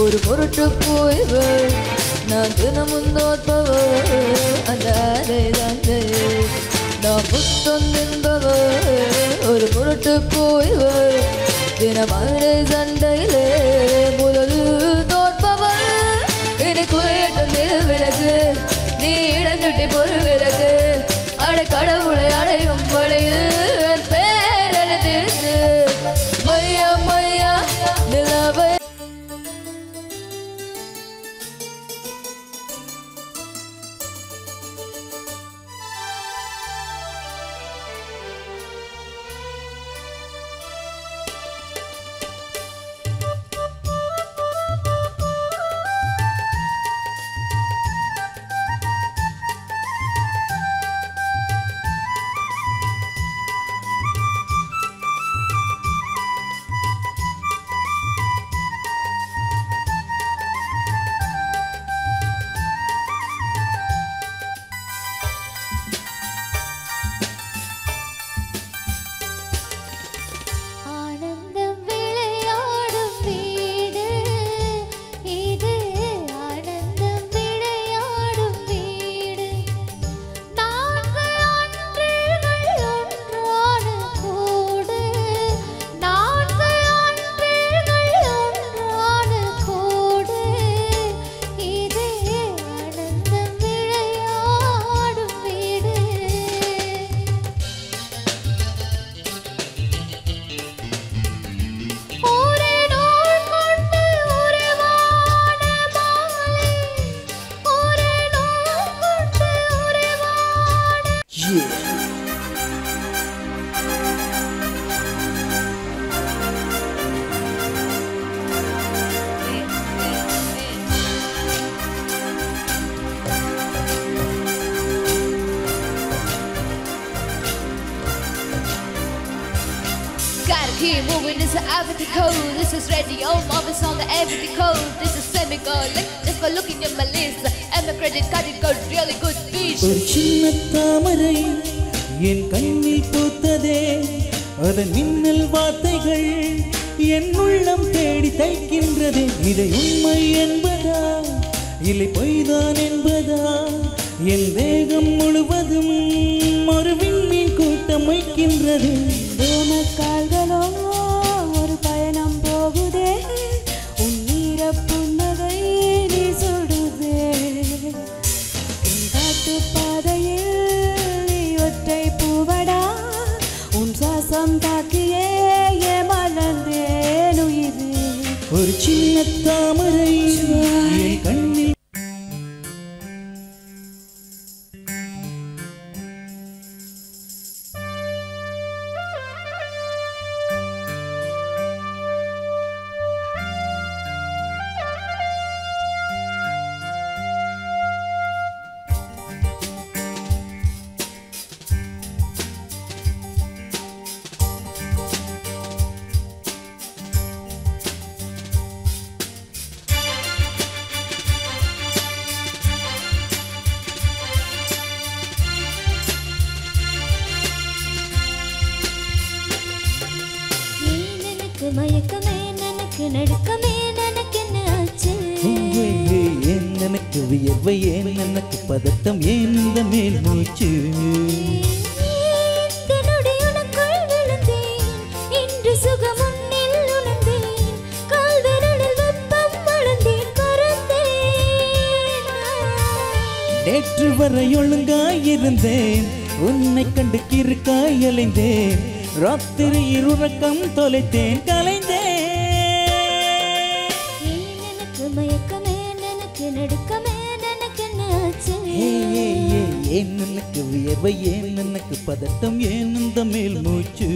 ஒரு பொருட்டு போய்வர் நான் தினமும் தோற்பவர் அந்தாரே தாண்டே நான் புத்தம் என்பவர் ஒரு பொருட்டு போய்வர் தினமரை சண்டையிலே முதல் தோற்பவர் இனி குறையட்டும் விலகு நீ இடஞ்சுட்டி பொறு விலகு அடை கடவுளை அடையும் படையில் பேரழித்து மையா மையா நிலவை Keep moving, this is Avity Code. This is radio, Marvin's on the Avity Code. This is semi-colon, just for looking at my list. And my credit card, it got really good speech. ஒரு சின்ன தாமரை என் கண்ணில் பூத்ததே அதன் மின்னல் வார்த்தைகள் என் உள்ளம் தேடி தைக்கின்றதே இதை உண்மை என்பதா இல்லை பொய்தான் என்பதா என் தேகம் முழுவதும் ஒரு விண்மீன் கூட்டம் வைக்கின்றது கால்களோ ஒரு பயணம் போகுதே உன் நீர புன்னகை நீ சுடுதே உன் காட்டு பாதையில் நீ ஒற்றை பூவடா உன் சுவாசம் தாக்கியே மலர்ந்தேன் உயிரே ஒரு சின்ன தாமரை என் கண்ணில் மயக்கமே எனக்கு நடுக்கமே எனக்கு என்ன ஆச்சு ஏன் எனக்கு வியர்வை ஏன் எனக்கு பதட்டம் ஏன் இந்த மேல் மூச்சு உனக்குள் விழுந்தேன் இன்று சுகம் உன்னில் உணர்ந்தேன் நேற்று வரை ஒழுங்காயிருந்தேன், உன்னை கண்டு கிறுக்காய் அலைந்தேன், ராத்திரி இருறக்கம் தொலைத்தேன் கலைந்தேன். எனக்கு மயக்கமே எனக்கு நடுக்கமே எனக்கு என்னாச்சு? ஏன் எனக்கு வியர்வை, ஏன் எனக்கு பதட்டம், ஏன் இந்த மேல் மூச்சு?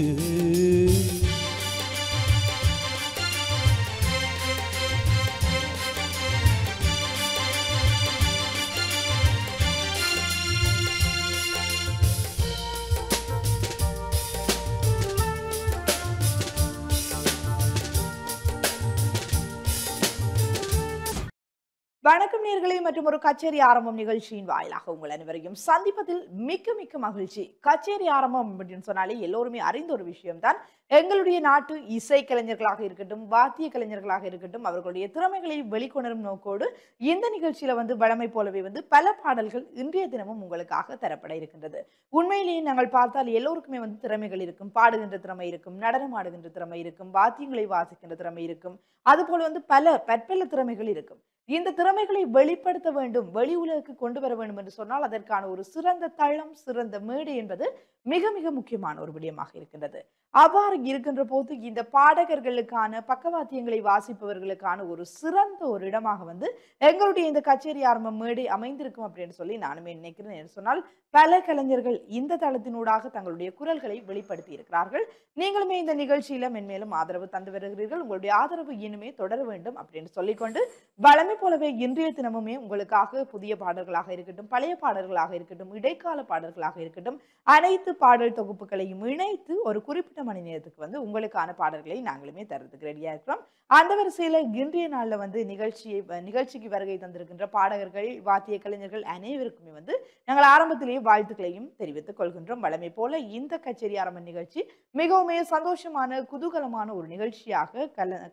வணக்கம் நேயர்களே, மற்றும் ஒரு கச்சேரி ஆரம்பம் நிகழ்ச்சியின் வாயிலாக உங்கள் அனைவரையும் சந்திப்பதில் மிக்க மிக்க மகிழ்ச்சி. கச்சேரி ஆரம்பம் அப்படின்னு சொன்னாலே எல்லோருமே அறிந்த ஒரு விஷயம்தான். எங்களுடைய நாட்டு இசை கலைஞர்களாக இருக்கட்டும், வாத்திய கலைஞர்களாக இருக்கட்டும், அவர்களுடைய திறமைகளை வெளிக்கொணரும் நோக்கோடு இந்த நிகழ்ச்சியில வழமை போலவே பல பாடல்கள் இன்றைய தினமும் உங்களுக்காக தரப்பட இருக்கின்றது. உண்மையிலேயே நாங்கள் பார்த்தால் எல்லோருக்குமே திறமைகள் இருக்கும். பாடுகின்ற திறமை இருக்கும், நடனம் ஆடுகின்ற திறமை இருக்கும், வாத்தியங்களை வாசிக்கின்ற திறமை இருக்கும், அதுபோல பற்பல திறமைகள் இருக்கும். இந்த திறமைகளை வெளிப்படுத்த வேண்டும், வெளி உலகுக்கு கொண்டு வர வேண்டும் என்று சொன்னால் அதற்கான ஒரு சிறந்த தளம், சிறந்த மேடை என்பது மிக மிக முக்கியமான ஒரு விடயமாக இருக்கின்றது. அவ்வாறு இருக்கின்ற போது இந்த பாடகர்களுக்கான, பக்கவாத்தியங்களை வாசிப்பவர்களுக்கான ஒரு சிறந்த ஒரு இடமாக எங்களுடைய இந்த கச்சேரி ஆரம்பம் மேடை அமைந்திருக்கும் அப்படின்னு சொல்லி நானுமே நினைக்கிறேன். என்று சொன்னால் பல கலைஞர்கள் இந்த தளத்தினூடாக தங்களுடைய குரல்களை வெளிப்படுத்தி இருக்கிறார்கள். நீங்களுமே இந்த நிகழ்ச்சியில மென்மேலும் ஆதரவு தந்து வருகிறீர்கள். உங்களுடைய ஆதரவு இனிமே தொடர வேண்டும் அப்படின்னு சொல்லிக்கொண்டு, வளமை போலவே இன்றைய தினமுமே உங்களுக்காக புதிய பாடல்களாக இருக்கட்டும், பழைய பாடல்களாக இருக்கட்டும், இடைக்கால பாடல்களாக இருக்கட்டும், அனைத்து பாடல் தொகுப்புகளையும் இணைத்து ஒரு குறிப்பிட்ட மணி நேரத்துக்கு உங்களுக்கான பாடல்களை நாங்களுமே தரதுக்கு ரெடியா இருக்கிறோம். அந்த வரிசையில இன்றைய நாள்ல நிகழ்ச்சிக்கு வருகை தந்திருக்கின்ற பாடகர்கள், வாத்திய கலைஞர்கள் அனைவருக்குமே நாங்கள் ஆரம்பத்திலேயே வாழ்த்துக்களையும் தெரிவித்துக் கொள்கின்றோம். வளமை போல இந்த கச்சேரி ஆரம்ப நிகழ்ச்சி மிகவுமே சந்தோஷமான, குதூகலமான ஒரு நிகழ்ச்சியாக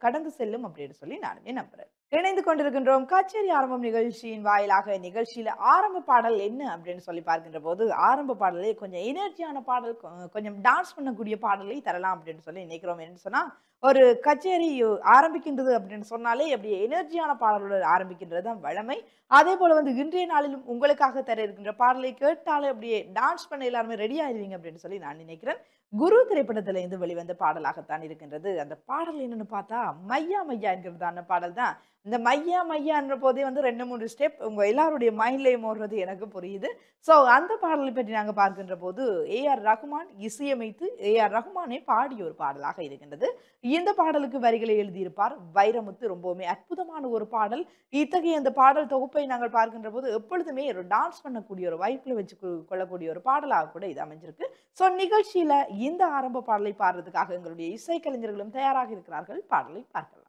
கடந்து செல்லும் அப்படின்னு சொல்லி நானுமே நம்புறேன். இணைந்து கொண்டிருக்கின்றோம் கச்சேரி ஆரம்பம் நிகழ்ச்சியின் வாயிலாக. நிகழ்ச்சியில ஆரம்ப பாடல் என்ன அப்படின்னு சொல்லி பார்க்கின்ற போது, ஆரம்ப பாடலே கொஞ்சம் எனர்ஜியான பாடல், கொஞ்சம் டான்ஸ் பண்ணக்கூடிய பாடலை தரலாம் அப்படின்னு சொல்லி நினைக்கிறோம். என்று சொன்னா, ஒரு கச்சேரி ஆரம்பிக்கின்றது அப்படின்னு சொன்னாலே அப்படியே எனர்ஜியான பாடலோடு ஆரம்பிக்கின்றது தான் வழமை. அதே போல இன்றைய நாளிலும் உங்களுக்காக தர இருக்கின்ற பாடலை கேட்டாலே அப்படியே டான்ஸ் பண்ண எல்லாருமே ரெடி ஆயிடுவீங்க அப்படின்னு சொல்லி நான் நினைக்கிறேன். குரு திரைப்படத்துல இருந்து வெளிவந்த பாடலாகத்தான் இருக்கின்றது. அந்த பாடல் என்னன்னு பார்த்தா மையா மையா என்கிறதான பாடல் தான். இந்த மையா மையான்ற போதே 2-3 ஸ்டெப் உங்க எல்லாருடைய மைண்ட்லயும் ஓடுறது எனக்கு புரியுது. ஸோ அந்த பாடலை பற்றி நாங்க பார்க்கின்ற போது ஏஆர் ரஹ்மான் இசையமைத்து ஏஆர் ரஹ்மானே பாடிய ஒரு பாடலாக இருக்கின்றது. இந்த பாடலுக்கு வரிகளை எழுதியிருப்பார் வைரமுத்து. ரொம்பவுமே அற்புதமான ஒரு பாடல். இத்தகைய அந்த பாடல் தொகுப்பை நாங்கள் பார்க்கின்ற போது எப்பொழுதுமே ஒரு டான்ஸ் பண்ணக்கூடிய ஒரு வாய்ப்புல வச்சு கொள்ளக்கூடிய ஒரு பாடலாக கூட இது அமைஞ்சிருக்கு. ஸோ நிகழ்ச்சியில இந்த ஆரம்ப பாடலை பாடுறதுக்காக எங்களுடைய இசை கலைஞர்களும் தயாராக இருக்கிறார்கள். பாடலை பார்க்கலாம்.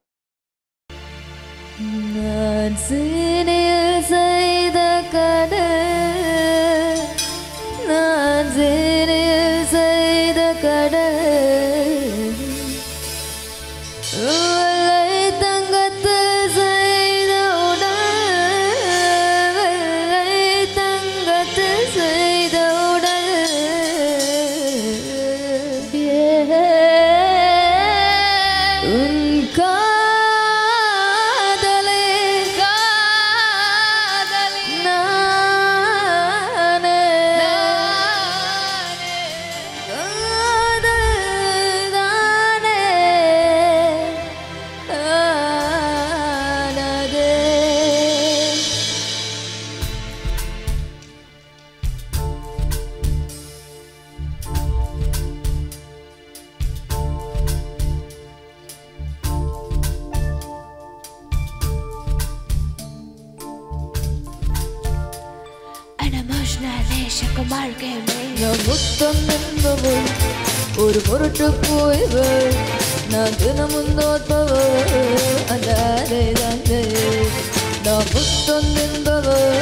நான் சீனில் செய்த கடல், நான் சீனில் செய்த கடல், வெள்ளை தங்கத்தில் செய்த உடல், வெள்ளை தங்கத்தில் செய்த உடல், உன் முத்தம் என்பவள் ஒரு பொருட்டு போய்வள், நான் தினமும் தோற்பவள் அந்த நான் புத்தம் என்பவள்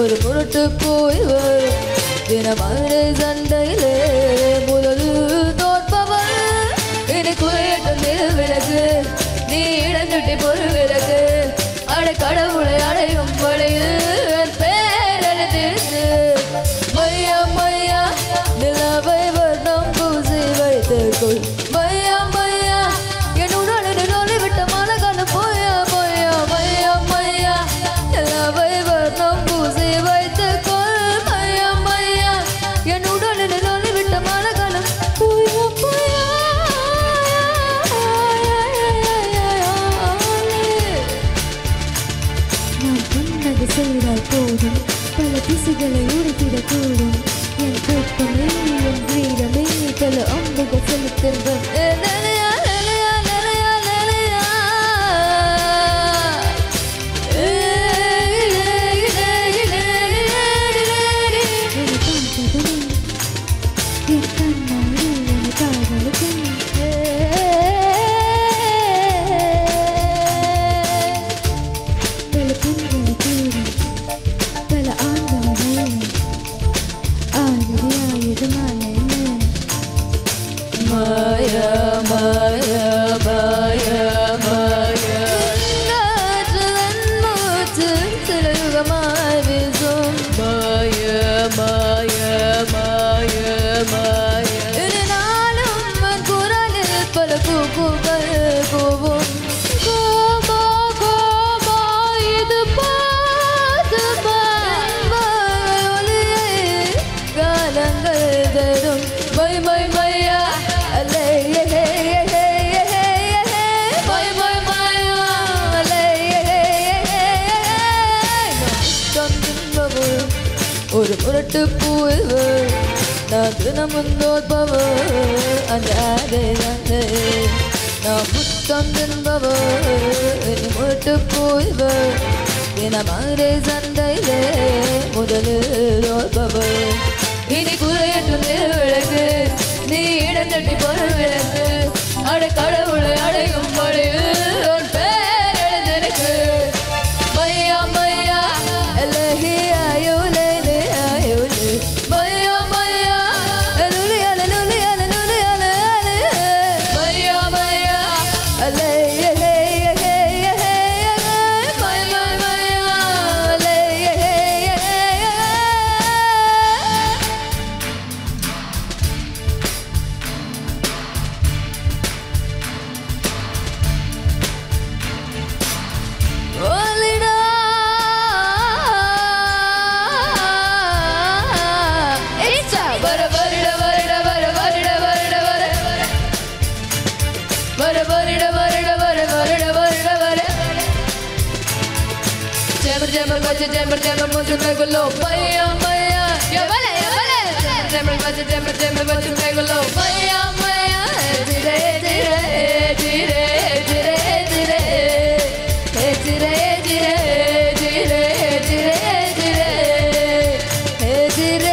ஒரு பொருட்டு போய்வள், தினமரை சண்டையிலே முதல் தோற்பவள், இனி குறையட்டும் விலகு நீ இடந்துட்டி பொருள் விலகு, அடை கடவுளை அடையும் வழியில் பேரழித்து மையா மையா நிலவை வர்ணம் பூசி வைத்துக்கொள், மையா மையா என் உடலில் நொழிவிட்ட மனகன போயா போயா, மையா மையா நிலவை வர்ணம் பூசி வைத்துக்கொள். ஒரு முரட்டு பூய்வர் நான் தினமும் தோற்பவர் அஞ்சாதே அஞ்சே நான் புத்தம் தின்பவர் இனி முரட்டு பூய்வர் தினமாரே சண்டையிலே முதலில் தோற்பவர் இனி குறையட்டும் விளக்கு நீ இடம் தட்டி பொருள் விளக்கு அடை கடவுளை அடையும் வழியில் உன் பேர் எழுந்திருக்கு மையா மையா அலஹி ஆயுலே ஆயுலே மையா மையா அலுலி அலுலி அலுலி அலுலி மையா மையா அலஹி Jammer jammer mucho me golo maya maya ya vale jammer mucho me golo maya maya dire dire dire dire dire dire dire dire dire dire dire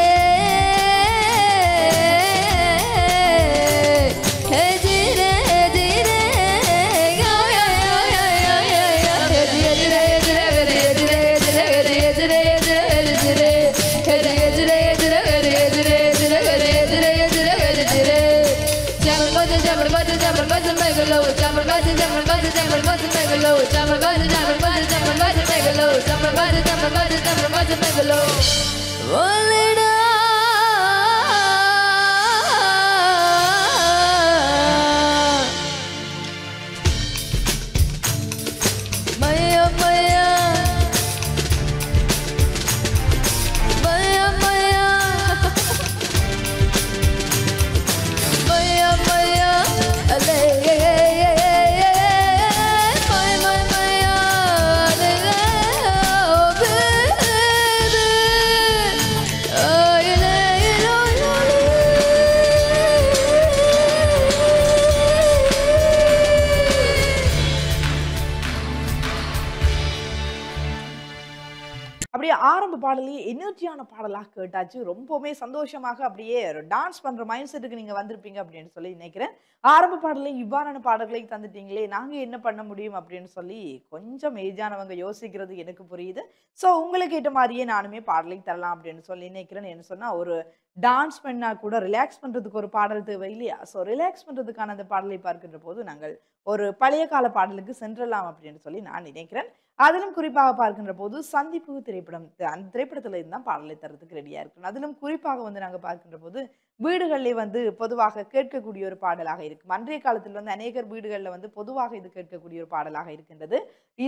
அப்படியே ஆரம்ப பாடலே எனர்ஜியான பாடலாக கேட்டாச்சு. ரொம்பவுமே சந்தோஷமாக அப்படியே டான்ஸ் பண்ற மைண்ட் செட்டுக்கு நீங்க வந்திருப்பீங்க அப்படின்னு சொல்லி நினைக்கிறேன். ஆரம்ப பாடலே இவ்வாறான பாடல்களை தந்துட்டீங்களே, நாங்க என்ன பண்ண முடியும் அப்படின்னு சொல்லி கொஞ்சம் ஏஜானவங்க யோசிக்கிறது எனக்கு புரியுது. ஸோ உங்களுக்கு ஏற்ற மாதிரியே நானுமே பாடலை தரலாம் அப்படின்னு சொல்லி நினைக்கிறேன். என்ன சொன்னா, ஒரு டான்ஸ் பண்ணா கூட ரிலாக்ஸ் பண்றதுக்கு ஒரு பாடல் தேவை இல்லையா? ஸோ ரிலாக்ஸ் பண்றதுக்கான அந்த பாடலை பார்க்கின்ற போது நாங்கள் ஒரு பழைய கால பாடலுக்கு சென்றலாம் அப்படின்னு சொல்லி நான் நினைக்கிறேன். அதிலும் குறிப்பாக பார்க்கின்ற போது சந்திப்பு திரைப்படம், அந்த திரைப்படத்துல இருந்தால் பாடலை தரத்துக்கு ரெடியா இருக்கணும். அதிலும் குறிப்பாக வந்து நாங்கள் பார்க்கின்ற போது வீடுகளிலே வந்து பொதுவாக கேட்கக்கூடிய ஒரு பாடலாக இருக்கும். அன்றைய காலத்தில் வந்து அநேகர் வீடுகளில் வந்து பொதுவாக இது கேட்கக்கூடிய ஒரு பாடலாக இருக்கின்றது.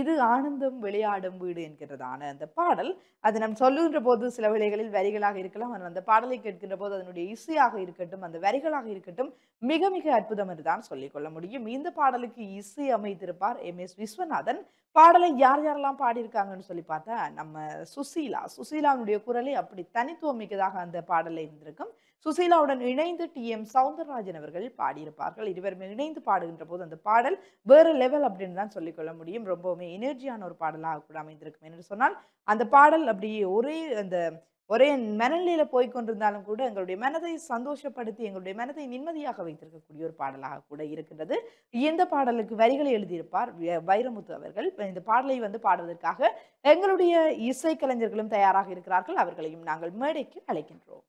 இது ஆனந்தம் விளையாடும் வீடு என்கிறதான அந்த பாடல். அது நாம் சொல்லுகின்ற போது சில வேளைகளில் வரிகளாக இருக்கலாம். ஆனால் அந்த பாடலை கேட்கின்ற போது அதனுடைய இசையாக இருக்கட்டும், அந்த வரிகளாக இருக்கட்டும், மிக மிக அற்புதம் என்றுதான் சொல்லிக்கொள்ள முடியும். இந்த பாடலுக்கு இசை அமைத்திருப்பார் MS விஸ்வநாதன். பாடலை யார் யாரெல்லாம் பாடியிருக்காங்கன்னு சொல்லி பார்த்தா, நம்ம சுசீலாவுடைய குரலை அப்படி தனித்துவம் மிக்கதாக அந்த பாடலை இருந்திருக்கும். சுசீலாவுடன் இணைந்து TM சௌந்தரராஜன் அவர்கள் பாடியிருப்பார்கள். இருவருமே இணைந்து பாடுகின்ற போது அந்த பாடல் வேற லெவல் அப்படின்னு தான் சொல்லிக்கொள்ள முடியும். ரொம்பவுமே எனர்ஜியான ஒரு பாடலாக கூட அமைந்திருக்கும் என்று சொன்னால், அந்த பாடல் அப்படியே ஒரே மனநிலையில போய்கொண்டிருந்தாலும் கூட எங்களுடைய மனதை சந்தோஷப்படுத்தி எங்களுடைய மனதை நிம்மதியாக வைத்திருக்கக்கூடிய ஒரு பாடலாக கூட இருக்கின்றது. இந்த பாடலுக்கு வரிகளை எழுதியிருப்பார் வைரமுத்து அவர்கள். இந்த பாடலை வந்து பாடுவதற்காக எங்களுடைய இசைக்கலைஞர்களும் தயாராக இருக்கிறார்கள். அவர்களையும் நாங்கள் மேடைக்கு அழைக்கின்றோம்.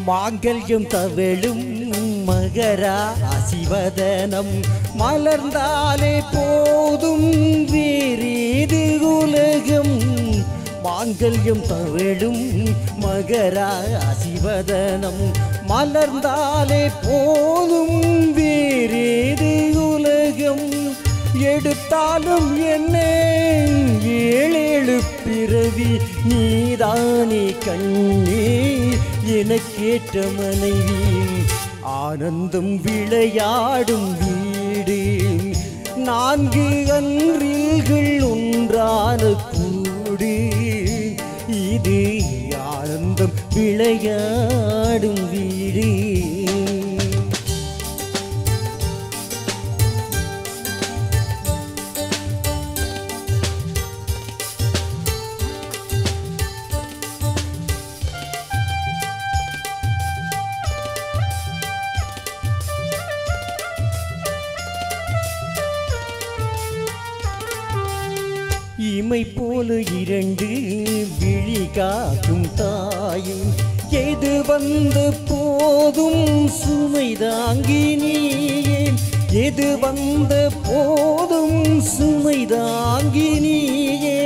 மாங்கல்யம் தவழும் மகரா சிவதனம் மலர்ந்தாலே போதும் வேறேது உலகம் மாங்கல்யம் தவழும் மகரா சிவதனம் மலர்ந்தாலே போதும் வேறேது உலகம் எடுத்தாலும் என்ன ஏழேழு பிறவி நீதானே கண்ணே எனக்கேற்ற மனைவி ஆனந்தம் விளையாடும் வீடு நான்கு அன்றில்கள் ஒன்றான கூடு இது ஆனந்தம் விளையாடும் வீடு இமை போல இரண்டு விழி காக்கும் தாயும் எது வந்த போதும் சுமை தாங்கி நீயே எது வந்த போதும் சுமை தாங்கி நீயே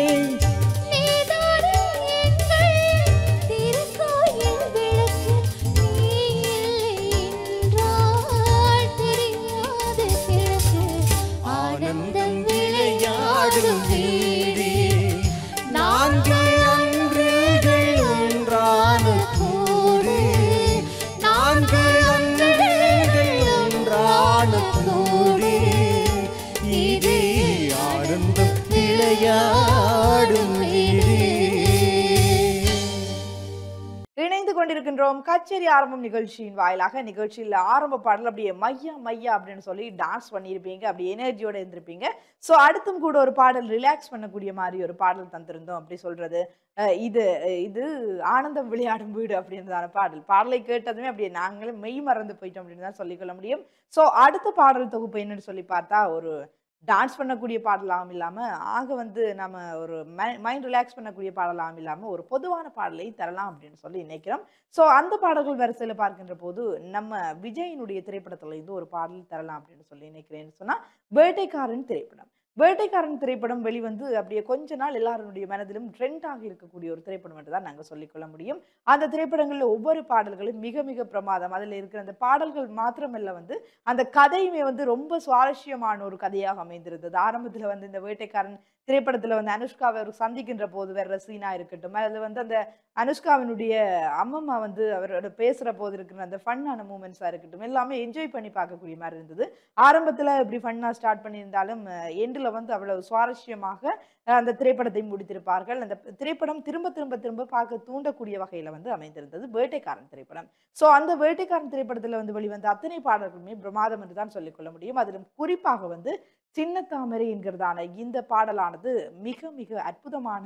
ஆனந்தம் விளையாடும் வீடு நான்கு அன்றுகள் ஒன்றான கூடு நான்கு அன்றுகள் ஒன்றான கூடு இது ஆனந்தம் விளையாடும் வீடு இணைந்து கொண்டிருக்கின்றோம் கச்சேரி ஆரம்பம் நிகழ்ச்சியின் வாயிலாக. நிகழ்ச்சியில் ஆரம்ப பாடல் அப்படியே மையா மையா அப்படின்னு சொல்லி டான்ஸ் பண்ணியிருப்பீங்க, அப்படி எனர்ஜியோட இருந்திருப்பீங்க. ஸோ அடுத்தும் கூட ஒரு பாடல் ரிலாக்ஸ் பண்ணக்கூடிய மாதிரி ஒரு பாடல் தந்திருந்தோம். அப்படி சொல்றது இது இது ஆனந்தம் விளையாடும் வீடு அப்படின்றதான பாடலை கேட்டதுமே அப்படியே நாங்களும் மெய் மறந்து போயிட்டோம் அப்படின்னு தான் சொல்லிக்கொள்ள முடியும். ஸோ அடுத்த பாடல் தொகுப்பு என்னன்னு சொல்லி பார்த்தா ஒரு டான்ஸ் பண்ணக்கூடிய பாடலாம் இல்லாமல் ஆக வந்து நம்ம ஒரு மைண்ட் ரிலாக்ஸ் பண்ணக்கூடிய பாடலாம் இல்லாமல் ஒரு பொதுவான பாடலை தரலாம் அப்படின்னு சொல்லி நினைக்கிறோம். ஸோ அந்த பாடல்கள் வரிசையில் பார்க்கின்ற போது நம்ம விஜயினுடைய திரைப்படத்துல இருந்து ஒரு பாடல் தரலாம் அப்படின்னு சொல்லி நினைக்கிறேன்னு சொன்னால் வேட்டைக்காரன் திரைப்படம். வேட்டைக்காரன் திரைப்படம் வெளிவந்து அப்படியே கொஞ்ச நாள் எல்லாருடைய மனதிலும் ட்ரெண்டாக இருக்கக்கூடிய ஒரு திரைப்படம் என்று தான் நாங்கள் சொல்லிக்கொள்ள முடியும். அந்த திரைப்படங்களில் ஒவ்வொரு பாடல்களும் மிக மிக பிரமாதம். அதில் இருக்கிற அந்த பாடல்கள் மாத்திரமல்ல வந்து அந்த கதையுமே வந்து ரொம்ப சுவாரஸ்யமான ஒரு கதையாக அமைந்திருந்தது. ஆரம்பத்தில் வந்து இந்த வேட்டைக்காரன் திரைப்படத்தில் வந்து அனுஷ்காவை அவர் சந்திக்கின்ற போது வேற சீனா இருக்கட்டும், அதில் வந்து அந்த அனுஷ்காவினுடைய அம்மம்மா வந்து அவரோட பேசுகிற போது இருக்கிற அந்த ஃபன்னான மூமெண்ட்ஸாக இருக்கட்டும் எல்லாமே என்ஜாய் பண்ணி பார்க்கக்கூடிய மாதிரி இருந்தது. ஆரம்பத்தில் இப்படி ஃபன்னாக ஸ்டார்ட் பண்ணியிருந்தாலும் எண்டில் வந்து அவ்வளவு சுவாரஸ்யமாக அந்த திரைப்படத்தை முடித்திருப்பார்கள். அந்த திரைப்படம் திரும்ப திரும்ப திரும்ப பார்க்க தூண்டக்கூடிய வகையில் வந்து அமைந்திருந்தது வேட்டைக்காரன் திரைப்படம். ஸோ அந்த வேட்டைக்காரன் திரைப்படத்தில் வந்து வெளிவந்த அத்தனை பாடல்களுமே பிரமாதம் என்று தான் சொல்லிக்கொள்ள முடியும். அதிலும் குறிப்பாக வந்து சின்ன தாமரை என்கிறதான இந்த பாடலானது மிக மிக அற்புதமான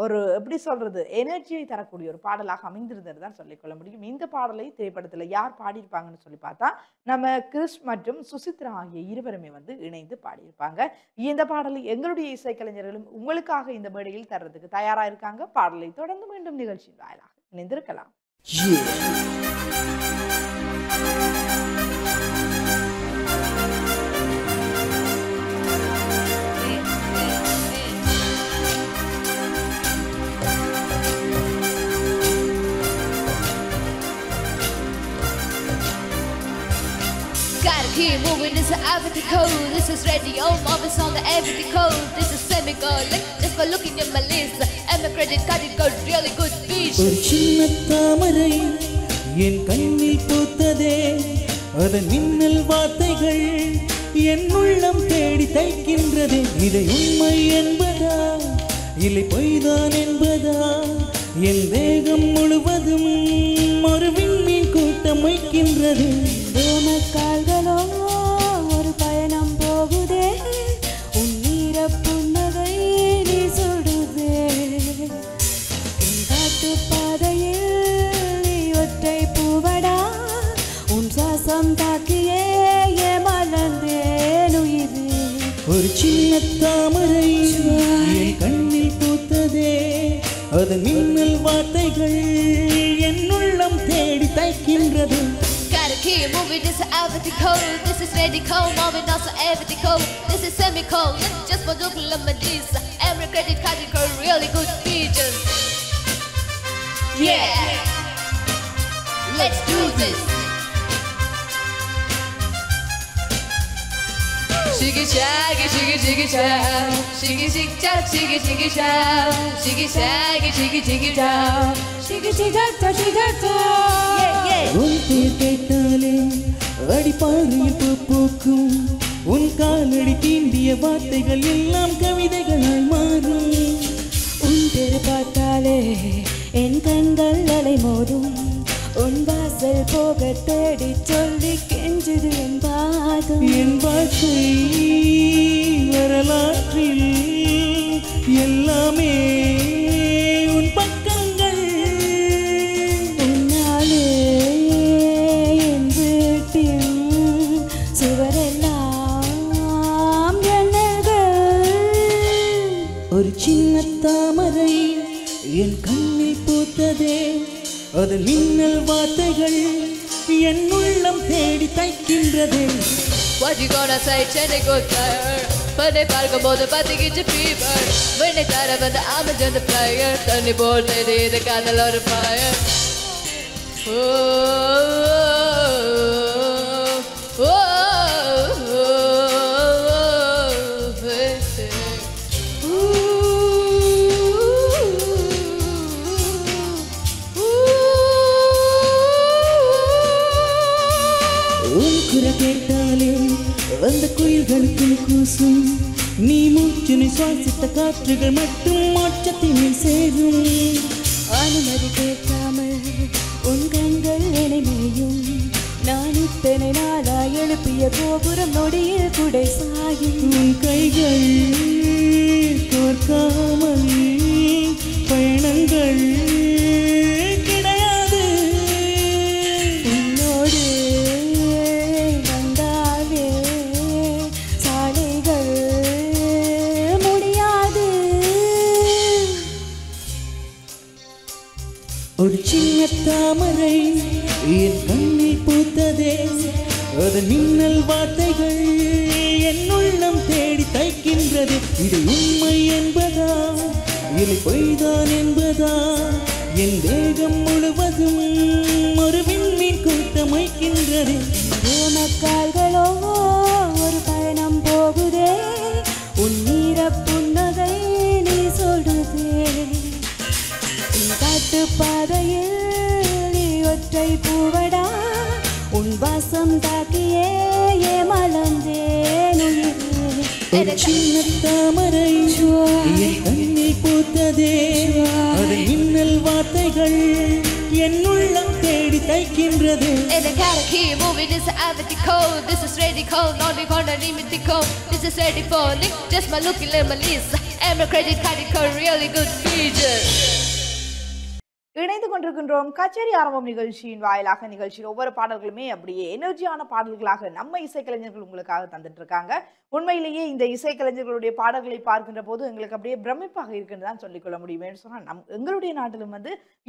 ஒரு எப்படி சொல்றது எனர்ஜியை தரக்கூடிய ஒரு பாடலாக அமைந்திருந்தது தான் சொல்லிக்கொள்ள முடியும். இந்த பாடலை திரைப்படத்தில் யார் பாடியிருப்பாங்கன்னு சொல்லி பார்த்தா நம்ம கிறிஸ் மற்றும் சுசித்ரா ஆகிய இருவருமே வந்து இணைந்து பாடியிருப்பாங்க. இந்த பாடலை எங்களுடைய இசைக்கலைஞர்களும் உங்களுக்காக இந்த மேடையில் தர்றதுக்கு தயாராக இருக்காங்க. பாடலை தொடர்ந்து மீண்டும் நிகழ்ச்சியின் வாயிலாக இணைந்திருக்கலாம். Gotta keep moving, this is African code. This is radio, Marvin's on the African code. This is semicolon, just for looking at my list. And my credit card, it got really good speech. ஒரு சின்ன தாமரை என் கண்ணில் பூத்ததே, அதன் மின்னல் வார்த்தைகள் என் உள்ளம் தேடி தைக்கின்றதே. இதை உண்மை என்பதா இல்லை பொய்தான் என்பதா? என் தேகம் முழுவதும் ஒரு விண்மீன் கூட்டம் வைக்கின்றது. கால்களோ ஒரு பயணம் போகுதே, உன் நீர புன்னகை நீ சுடுதே. உன் காட்டு பாதையில் நீ ஒற்றை பூவடா, உன் சுவாசம் தாக்கியே மலர்ந்தேன் உயிரே. ஒரு சின்ன தாமரை என் கண்ணில் பூத்ததே, அதன் மின்னல் வார்த்தைகள் என் உள்ளம் தேடி தைக்கின்றதே. movie, this is alphabetical. This is radical, moving also alphabetical. This is semicolon, just for looking at my Lisa. Every credit card you got really good features. Yeah, let's do this. Shiggy shaggy, shiggy shiggy shag, shiggy shig chag, shiggy shiggy shag, shiggy shaggy, shiggy shiggy shag, shiggy shig chag, shiggy shig chag. Yeah, yeah. உன் பேர் கேட்டாலே அடிப்பாறையில் பூ பூக்கும் உன் காலடி தீண்டிய வார்த்தைகள் எல்லாம் கவிதைகளாய் மாறும் உன் பேர் பார்த்தாலே என் கண்கள் அலை மோதும் உன் வாசல் போக தேடி சொல்லி கெஞ்சுது என் பாதம் என் வாழ்க்கை வரலாற்றில் எல்லாமே உன் பக்கங்கள் உன்னாலே என் வீட்டின் சுவரெல்லாம் ஜன்னல்கள் ஒரு சின்ன தாமரை என் கண்ணில் பூத்ததே அதன் மின்னல் வார்த்தைகள் என் உள்ளம் தேடி தைக்கின்றதே What you gonna say, Jenny good player? When they park a motor, but they get your fever. When they tired of the I'm a gender player. Tony board lady, they got a lot of fire. Oh, oh, oh, oh, hey, hey. உன் குரல் கேட்டாலே வந்த குயில்களுக்கு கூசும் நீ மூச்சினை சுவாசித்த காற்றுகள் மட்டும் மோட்சத்தினை சேரும் அனுமதி கேட்காமல் உன் கண்கள் நினைமையும் நான் இத்தனை நாளா எழுப்பிய கோபுரம் நொடியில் குடை சாயும் உன் கைகள் கோர்க்காமல் பயணங்கள் கிடையாது உன்னோடு வந்தாலே சாலைகள் முடியாது ஒரு சின்ன தாமரை என் கண்ணில் பூத்ததே அதன் மின்னல் வார்த்தைகள் என் உள்ளம் தேடி தைக்கின்றது இது உண்மை என்பதா இல்லை பொய்தான் என்பதா என் தேகம் முழுவதும் ஒரு விண்மீன் கூட்டமைக்கின்றது மக்கள்களோ ஒரு பயணம் போகுதே உன் நீர புன்னகை நீ சொல்லுதே காட்டு பாதையில் நீ ஒற்றை பூவடா உன் வாசம் தாக்கியே மலர்ந்தேன் ஒரு சின்ன தாமரை என் கண்ணில் பூத்ததே அதன் மின்னல் வார்த்தைகள் என் உள்ளம் தேடி தைக்கின்றது In the karaoke movie, this is alphabetical. This is radical, not the corner mythical. This is ready for link, just my looking like my Lisa. And my credit card, it got really good features. இணைந்து கொண்டிருக்கின்றோம் கச்சேரி ஆரம்பம் நிகழ்ச்சியின் வாயிலாக நிகழ்ச்சியில் ஒவ்வொரு பாடல்களுமே அப்படியே எனர்ஜியான பாடல்களாக நம்ம இசைக்கலைஞர்கள் உங்களுக்காக தந்துட்டு இருக்காங்க. உண்மையிலேயே இந்த இசைக்கலைஞர்களுடைய பாடல்களை பார்க்கின்ற போது எங்களுக்கு அப்படியே பிரமிப்பாக இருக்குன்னு தான் சொல்லிக்கொள்ள முடியுமேன்னு சொன்னால் எங்களுடைய நாட்டிலும்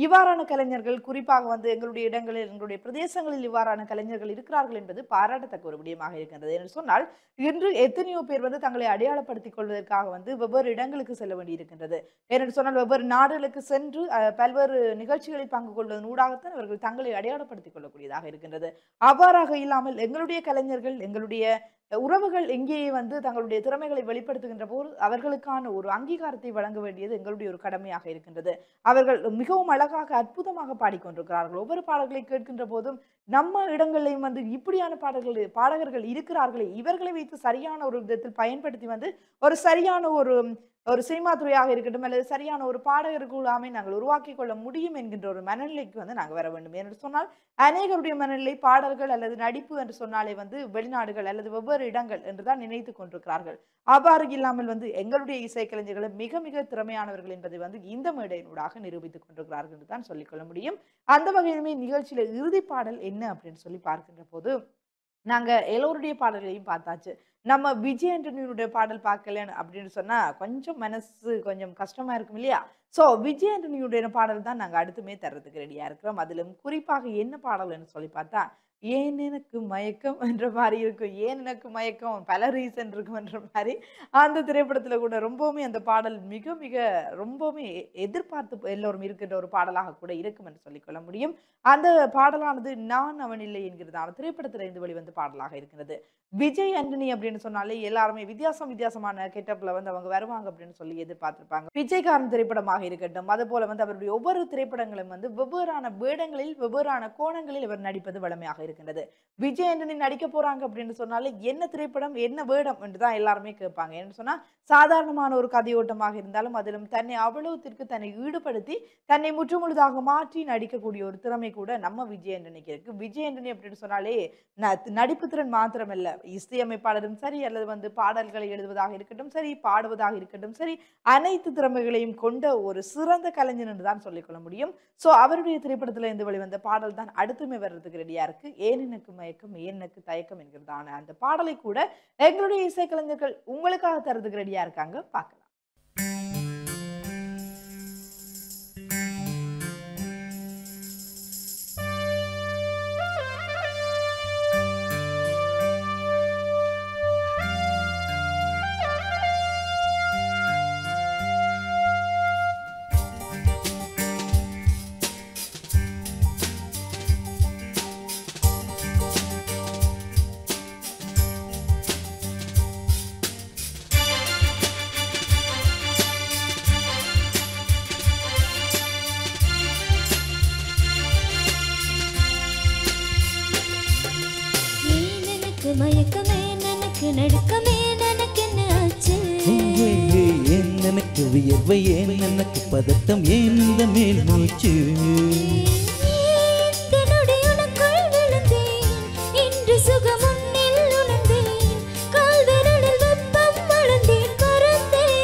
இவ்வாறான கலைஞர்கள் குறிப்பாக எங்களுடைய இடங்களில் எங்களுடைய பிரதேசங்களில் இவ்வாறான கலைஞர்கள் இருக்கிறார்கள் என்பது பாராட்டத்தக்க ஒரு விடயமாக இருக்கின்றது. என்று சொன்னால் இன்று எத்தனையோ பேர் தங்களை அடையாளப்படுத்திக் கொள்வதற்காக வெவ்வேறு இடங்களுக்கு செல்ல வேண்டி இருக்கின்றது. ஏனென்று சொன்னால் வெவ்வேறு நாடுகளுக்கு சென்று பல்வேறு நிகழ்ச்சிகளில் பங்கு கொள்வதன் ஊடாகத்தான் அவர்கள் தங்களை அடையாளப்படுத்திக் கொள்ளக்கூடியதாக இருக்கின்றது. அவ்வாறாக இல்லாமல் எங்களுடைய கலைஞர்கள் எங்களுடைய உறவுகள் எங்கேயே தங்களுடைய திறமைகளை வெளிப்படுத்துகின்ற போது அவர்களுக்கான ஒரு அங்கீகாரத்தை வழங்க வேண்டியது எங்களுடைய ஒரு கடமையாக இருக்கின்றது. அவர்கள் மிகவும் அழகாக அற்புதமாக பாடிக்கொண்டிருக்கிறார்கள். ஒவ்வொரு பாடல்களை கேட்கின்ற போதும் நம்ம இடங்களையும் இப்படியான பாடகர்கள் இருக்கிறார்களே, இவர்களை வைத்து சரியான ஒரு விதத்தில் பயன்படுத்தி ஒரு சரியான ஒரு சினிமா துறையாக இருக்கட்டும் அல்லது சரியான ஒரு பாடகர்களாமே நாங்கள் உருவாக்கி கொள்ள முடியும் என்கின்ற ஒரு மனநிலைக்கு நாங்கள் வர வேண்டும். என்று சொன்னால் அநேகருடைய மனநிலை பாடல்கள் அல்லது நடிப்பு என்று சொன்னாலே வெளிநாடுகள் அல்லது வெவ்வேறு இடங்கள் என்றுதான் நினைத்து கொண்டிருக்கிறார்கள். அவ்வாறு இல்லாமல் எங்களுடைய இசைக்கலைஞர்கள் மிக மிக திறமையானவர்கள் என்பதை இந்த மேடையினூடாக நிரூபித்துக் கொண்டிருக்கிறார்கள் என்று தான் சொல்லிக்கொள்ள முடியும். அந்த வகையிலுமே நிகழ்ச்சியில இறுதி பாடல் என்ன அப்படின்னு சொல்லி பார்க்கின்ற போது நாங்க எல்லோருடைய பாடல்களையும் பார்த்தாச்சு. நம்ம விஜய் ஆண்டனியுடைய பாடல் பார்க்கலன்னு அப்படின்னு சொன்னா கொஞ்சம் மனசு கொஞ்சம் கஷ்டமா இருக்கும் இல்லையா? சோ விஜய் ஆண்டனியுடைய பாடல் தான் நாங்க அடுத்துமே தர்றதுக்கு ரெடியா இருக்கிறோம். அதிலும் குறிப்பாக என்ன பாடல்னு சொல்லி பார்த்தா ஏன் எனக்கு மயக்கம் என்ற மாதிரி இருக்கும். ஏன் எனக்கு மயக்கம் பல ரீசன் இருக்கும்ன்ற மாதிரி அந்த திரைப்படத்துல கூட ரொம்பவுமே அந்த பாடல் மிக மிக ரொம்பவுமே எதிர்பார்த்து எல்லோரும் இருக்கின்ற ஒரு பாடலாக கூட இருக்கும் என்று சொல்லிக்கொள்ள முடியும். அந்த பாடலானது நான் அவன் இல்லை என்கிறதான திரைப்படத்துல இருந்து வெளிவந்த பாடலாக இருக்கிறது. விஜய் ஆண்டனி அப்படின்னு சொன்னாலே எல்லாருமே வித்தியாசமான கெட்டப்ல வந்து அவங்க வருவாங்க அப்படின்னு சொல்லி எதிர்பார்த்திருப்பாங்க. பிச்சைக்காரன் திரைப்படமாக இருக்கட்டும், அது போல வந்து அவருடைய ஒவ்வொரு திரைப்படங்களும் வந்து வெவ்வேறான வேடங்களில் வெவ்வேறான கோணங்களில் இவர் நடிப்பது வழமையாக இருக்கின்றது. விஜய் ஆண்டனி நடிக்க போறாங்க அப்படின்னு சொன்னாலே என்ன திரைப்படம் என்ன வேடம் என்றுதான் எல்லாருமே கேட்பாங்க. என்று சொன்னா சாதாரணமான ஒரு கதையோட்டமாக இருந்தாலும் அதிலும் தன்னை அவ்வளவுத்திற்கு தன்னை ஈடுபடுத்தி தன்னை முற்றுமுழுதாக மாற்றி நடிக்கக்கூடிய ஒரு திறமை கூட நம்ம விஜய் ஆண்டனிக்கு இருக்கு. விஜய் ஆண்டனி அப்படின்னு சொன்னாலே நடிப்பு திறன் மாத்திரமல்ல, இசையமைப்பாளரும் சரி அல்லது வந்து பாடல்களை எழுதுவதாக இருக்கட்டும் சரி, பாடுவதாக இருக்கட்டும் சரி, அனைத்து திறமைகளையும் கொண்ட ஒரு சிறந்த கலைஞர் என்று தான் சொல்லிக்கொள்ள முடியும். சோ அவருடைய திரைப்படத்துல இருந்து வெளிவந்த பாடல் தான் அடுத்துமே வர்றதுக்கு ரெடியா இருக்கு. ஏன் எனக்கு மயக்கம் ஏன் எனக்கு தயக்கம் என்கிறதான அந்த பாடலை கூட எங்களுடைய இசைக்கலைஞர்கள் உங்களுக்காக தரதுக்கு ரெடியா இருக்காங்க, பார்க்கலாம். மயக்கமே எனக்கு நடுக்கமே எனக்கு என்ன ஆச்சு ஏன் எனக்கு வியர்வை ஏன் எனக்கு பதட்டம் ஏன் இந்த மேல் மூச்சு என்னுடைய உனக்குள் விழுந்தேன் இன்று சுகம் உன்னில் உணர்ந்தேன் கால் விரலில் வெப்பம் வளர்ந்தேன் பறந்தேன்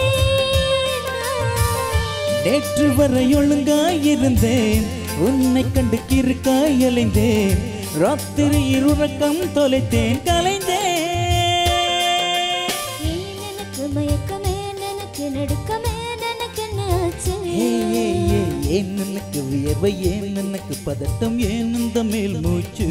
நேற்று வரை ஒழுங்காயிருந்தேன் உன்னை கண்டு கிறுக்காய் அலைந்தேன் ராத்திரி இருக்கம் தொலைத்தேன் கலைந்தேன் எனக்கு மயக்கமே எனக்கு நடுக்கமே எனக்கு என்ன ஆச்சு ஏன் எனக்கு வியர்வை ஏன் எனக்கு பதட்டம் ஏன் இந்த மேல் மூச்சு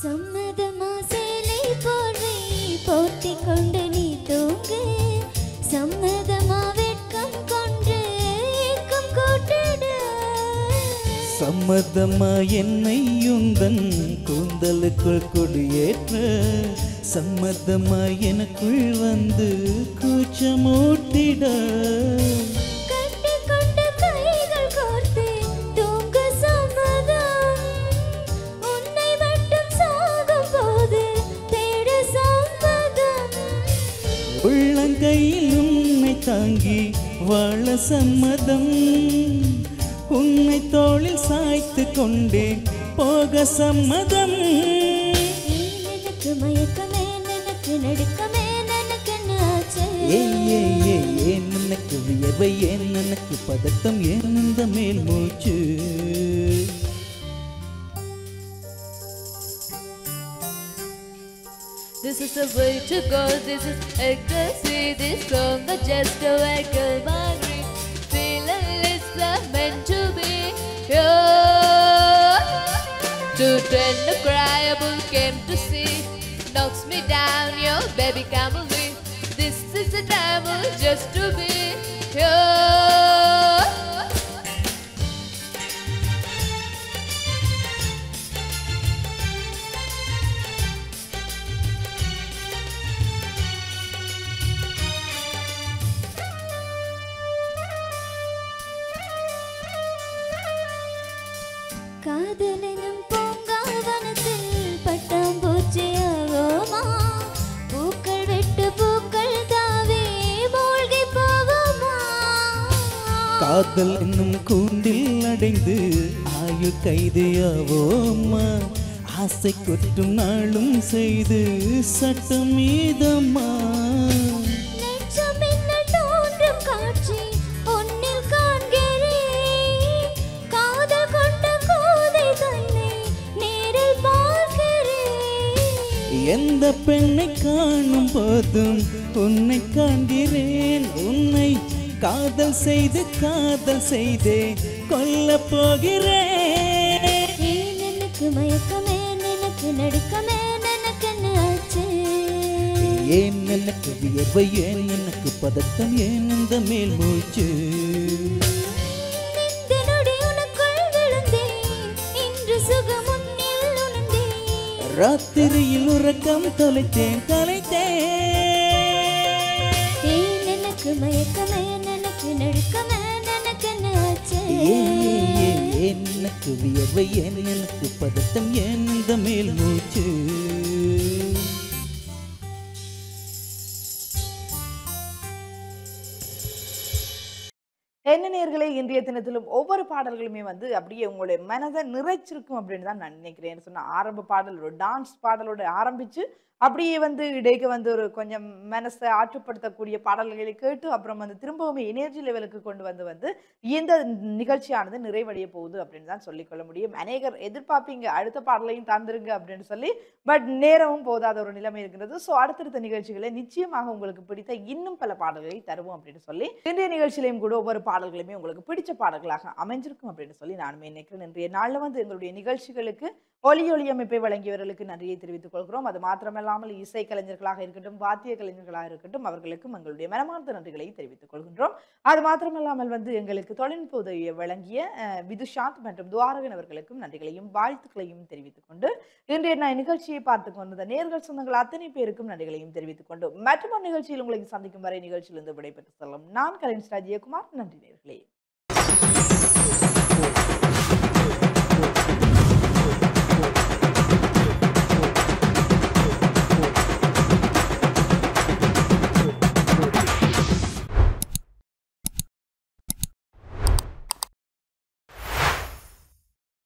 சம்மதமா சேலை போர்வை போர்த்தி கொண்டு நீ தூங்கு சம்மதமா வெட்கம் கொண்டு ஏக்கம் கூட்டிடு சம்மதமா என்னை உந்தன் கூந்தலுக்குள் கொடியேற்ற சம்மதமா எனக்குள் வந்து கூச்சமூட்டிட கட்டி கொண்ட கைகள் கோர்த்து தூங்க சம்மதம் உன்னை மட்டும் சாகும் போது தேட சம்மதம் உள்ளங்கையில் உன்னை தாங்கி வாழ சம்மதம் உன்னை தோளில் சாய்த்து கொண்டேன் போக சம்மதம் எனக்கு மயக்கமே எனக்கு நடுக்கமே எனக்கு என்னாச்சு ஏன் எனக்கு வியர்வை ஏன் எனக்கு பதட்டம் ஏன் இந்த மேல் மூச்சு This is the way to go, this is ecstasy, this song is just a vehicle my dream. Feeling it's meant to be here. To turn the cry, a bull came to see. Knocks me down, yo, baby, come with me. This is the time just to be here. காதலனும் பூங்காவனத்தில் பட்டாம்பூச்சியாகுமா பூக்கள் வெட்டு பூக்கள் தாவே மூழ்கி போகுமா காதல் என்னும் கூண்டில் அடைந்து ஆயுள் கைதியாவோம்மா ஆசை கொட்டும் நாளும் செய்து சட்டம் மீதம்மா எந்த பெண்ணை காணும் போதும் உன்னை காண்கிறேன் உன்னை காதல் செய்தே கொல்ல போகிறேன் எனக்கு மயக்கமே எனக்கு நடுக்கமே எனக்கு ஆச்சு ஏன் எனக்கு வியர்வை ஏன் எனக்கு பதட்டம் ஏன் இந்த மேல் மூச்சு ராத்திரியில் உறக்கம் தொலைத்தேன் எனக்கு மயக்கமே எனக்கு நடுக்கமே எனக்கு ஆச்சு எனக்கு வியர்வை ஏன் எனக்கு பதட்டம் ஏன் இந்த மேல் மூச்சு என்ன நேயர்களே, இன்றைய தினத்திலும் ஒவ்வொரு பாடல்களுமே வந்து அப்படியே உங்களுடைய மனதை நிறைச்சிருக்கும் அப்படின்னு தான் நான் நினைக்கிறேன். சொன்ன ஆரம்ப பாடல் ஒரு டான்ஸ் பாடலோட ஆரம்பிச்சு அப்படியே வந்து இடைக்கு வந்து ஒரு கொஞ்சம் மனசை ஆற்றுப்படுத்தக்கூடிய பாடல்களை கேட்டு அப்புறம் வந்து திரும்பவுமே எனர்ஜி லெவலுக்கு கொண்டு வந்து இந்த நிகழ்ச்சியானது நிறைவடைய போகுது அப்படின்னு தான் சொல்லிக்கொள்ள முடியும். அநேகர் எதிர்பார்ப்பீங்க அடுத்த பாடலையும் தந்துருங்க அப்படின்னு சொல்லி, பட் நேரமும் போதாத ஒரு நிலைமை இருக்கிறது. ஸோ அடுத்தடுத்த நிகழ்ச்சிகளை நிச்சயமாக உங்களுக்கு பிடித்த இன்னும் பல பாடல்களை தருவோம் அப்படின்னு சொல்லி இன்றைய நிகழ்ச்சியிலையும் கூட ஒவ்வொரு பாடல்களுமே உங்களுக்கு பிடிச்ச பாடல்களாக அமைஞ்சிருக்கும் அப்படின்னு சொல்லி நானுமே நினைக்கிறேன். இன்றைய நாளில் வந்து எங்களுடைய நிகழ்ச்சிகளுக்கு ஒலி அமைப்பை வழங்கியவர்களுக்கு நன்றியை தெரிவித்துக் கொள்கிறோம். அது மாத்திரமல்லாமல் இசை கலைஞர்களாக இருக்கட்டும், வாத்திய கலைஞர்களாக இருக்கட்டும், அவர்களுக்கும் எங்களுடைய மனமார்ந்த நன்றிகளை தெரிவித்துக் கொள்கின்றோம். அது மாத்திரமல்லாமல் வந்து எங்களுக்கு தொழில்நுட்ப உதவியை வழங்கிய விதுஷாந்த் மற்றும் துவாரகன் அவர்களுக்கும் நன்றிகளையும் வாழ்த்துக்களையும் தெரிவித்துக் கொண்டு இன்றைய நிகழ்ச்சியை பார்த்துக் கொண்டிருந்த நேர்கள் சொந்தங்கள் அத்தனை பேருக்கும் நன்றிகளையும் தெரிவித்துக் கொண்டு மற்றொரு நிகழ்ச்சியில் உங்களுக்கு சந்திக்கும் வரை நிகழ்ச்சியிலிருந்து விடைபெற்று செல்லும் நான் கலைஞர் ஜெயக்குமார். நன்றி நேர்களே.